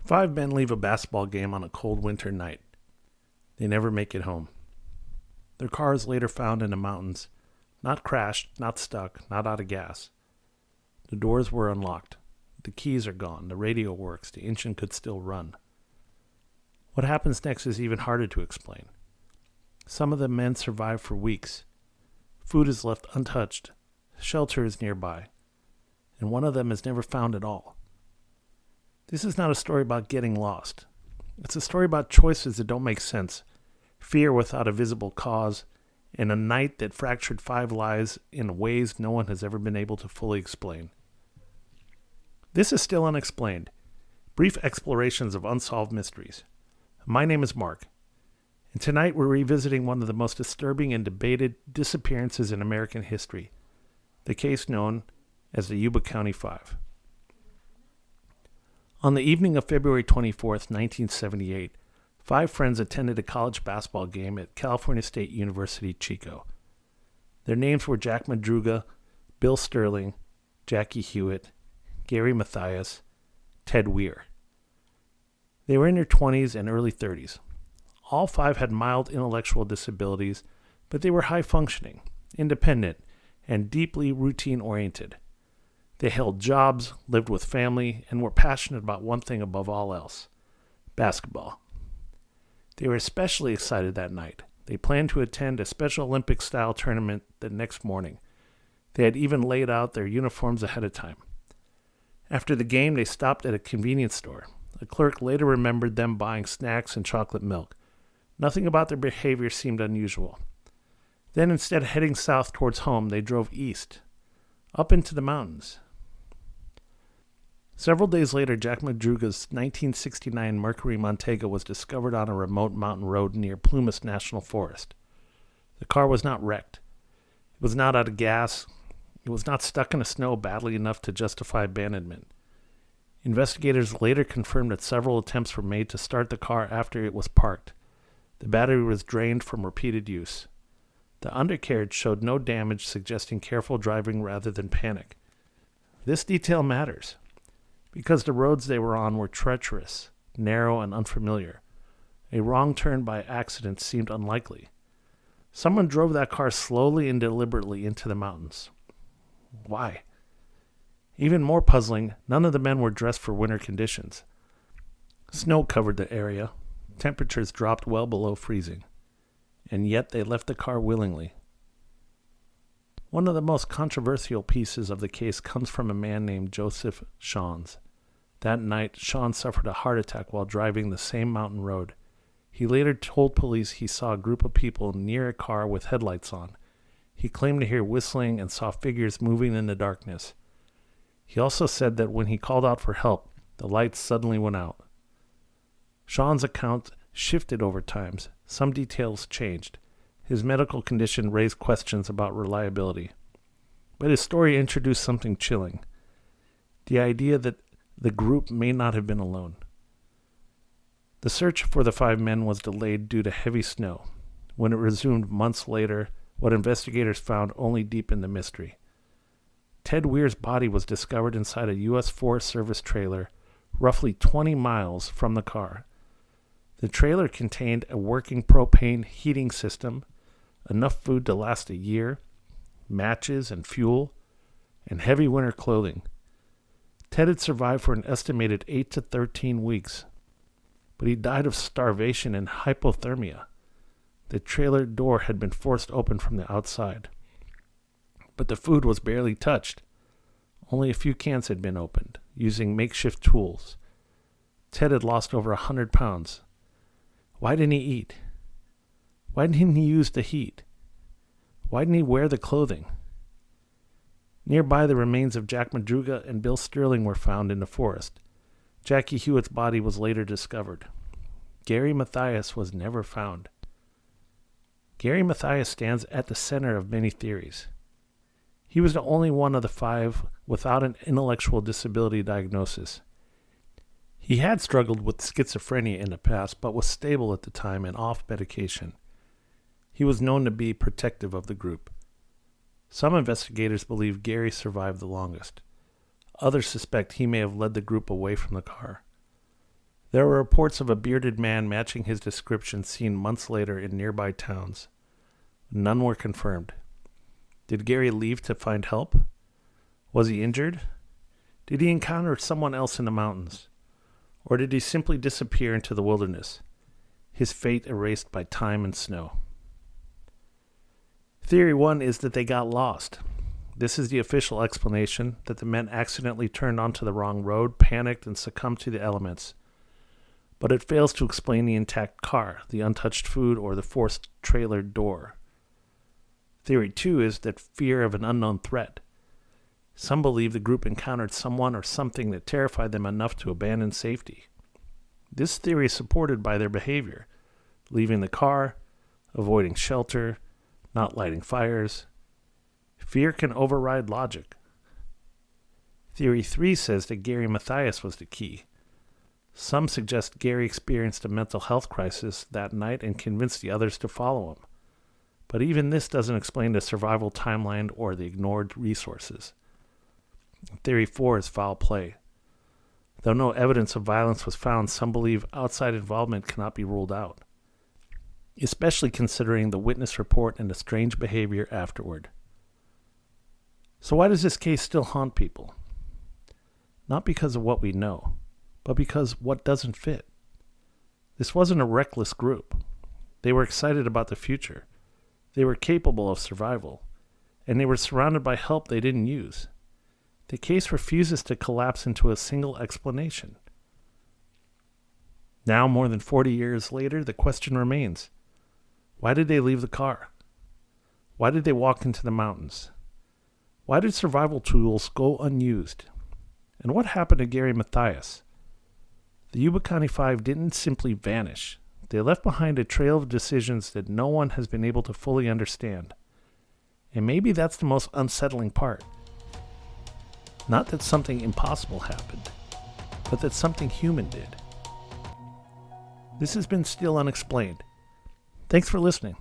Five men leave a basketball game on a cold winter night. They never make it home. Their car is later found in the mountains, not crashed, not stuck, not out of gas. The doors were unlocked. The keys are gone. The radio works. The engine could still run. What happens next is even harder to explain. Some of the men survive for weeks. Food is left untouched. Shelter is nearby. And one of them is never found at all. This is not a story about getting lost. It's a story about choices that don't make sense, fear without a visible cause, and a night that fractured five lives in ways no one has ever been able to fully explain. This is Still Unexplained, brief explorations of unsolved mysteries. My name is Mark, and tonight we're revisiting one of the most disturbing and debated disappearances in American history, the case known as the Yuba County Five. On the evening of February 24th, 1978, five friends attended a college basketball game at California State University, Chico. Their names were Jack Madruga, Bill Sterling, Jackie Hewitt, Gary Mathias, Ted Weir. They were in their 20s and early 30s. All five had mild intellectual disabilities, but they were high-functioning, independent, and deeply routine-oriented. They held jobs, lived with family, and were passionate about one thing above all else: basketball. They were especially excited that night. They planned to attend a Special Olympics-style tournament the next morning. They had even laid out their uniforms ahead of time. After the game, they stopped at a convenience store. A clerk later remembered them buying snacks and chocolate milk. Nothing about their behavior seemed unusual. Then, instead of heading south towards home, they drove east, up into the mountains. Several days later, Jack Madruga's 1969 Mercury Montego was discovered on a remote mountain road near Plumas National Forest. The car was not wrecked. It was not out of gas. It was not stuck in the snow badly enough to justify abandonment. Investigators later confirmed that several attempts were made to start the car after it was parked. The battery was drained from repeated use. The undercarriage showed no damage, suggesting careful driving rather than panic. This detail matters, because the roads they were on were treacherous, narrow, and unfamiliar. A wrong turn by accident seemed unlikely. Someone drove that car slowly and deliberately into the mountains. Why? Even more puzzling, none of the men were dressed for winter conditions. Snow covered the area. Temperatures dropped well below freezing. And yet they left the car willingly. One of the most controversial pieces of the case comes from a man named Joseph Shawns. That night, Shawns suffered a heart attack while driving the same mountain road. He later told police he saw a group of people near a car with headlights on. He claimed to hear whistling and saw figures moving in the darkness. He also said that when he called out for help, the lights suddenly went out. Shawns' account shifted over time. Some details changed. His medical condition raised questions about reliability. But his story introduced something chilling: the idea that the group may not have been alone. The search for the five men was delayed due to heavy snow. When it resumed months later, what investigators found only deepened the mystery. Ted Weir's body was discovered inside a U.S. Forest Service trailer roughly 20 miles from the car. The trailer contained a working propane heating system, enough food to last a year, matches and fuel, and heavy winter clothing. Ted had survived for an estimated 8 to 13 weeks, but he died of starvation and hypothermia. The trailer door had been forced open from the outside, but the food was barely touched. Only a few cans had been opened, using makeshift tools. Ted had lost over 100 pounds. Why didn't he eat? Why didn't he use the heat? Why didn't he wear the clothing? Nearby, the remains of Jack Madruga and Bill Sterling were found in the forest. Jackie Hewitt's body was later discovered. Gary Mathias was never found. Gary Mathias stands at the center of many theories. He was the only one of the five without an intellectual disability diagnosis. He had struggled with schizophrenia in the past, but was stable at the time and off medication. He was known to be protective of the group. Some investigators believe Gary survived the longest. Others suspect he may have led the group away from the car. There were reports of a bearded man matching his description seen months later in nearby towns. None were confirmed. Did Gary leave to find help? Was he injured? Did he encounter someone else in the mountains? Or did he simply disappear into the wilderness, his fate erased by time and snow? Theory 1 is that they got lost. This is the official explanation, that the men accidentally turned onto the wrong road, panicked, and succumbed to the elements. But it fails to explain the intact car, the untouched food, or the forced trailer door. Theory 2 is that fear of an unknown threat. Some believe the group encountered someone or something that terrified them enough to abandon safety. This theory is supported by their behavior, leaving the car, avoiding shelter, not lighting fires. Fear can override logic. Theory 3 says that Gary Mathias was the key. Some suggest Gary experienced a mental health crisis that night and convinced the others to follow him. But even this doesn't explain the survival timeline or the ignored resources. Theory 4 is foul play. Though no evidence of violence was found, some believe outside involvement cannot be ruled out, especially considering the witness report and the strange behavior afterward. So why does this case still haunt people? Not because of what we know, but because what doesn't fit. This wasn't a reckless group. They were excited about the future. They were capable of survival, and they were surrounded by help they didn't use. The case refuses to collapse into a single explanation. Now, more than 40 years later, the question remains: why did they leave the car? Why did they walk into the mountains? Why did survival tools go unused? And what happened to Gary Mathias? The Yuba County Five didn't simply vanish. They left behind a trail of decisions that no one has been able to fully understand. And maybe that's the most unsettling part. Not that something impossible happened, but that something human did. This has been Still Unexplained. Thanks for listening.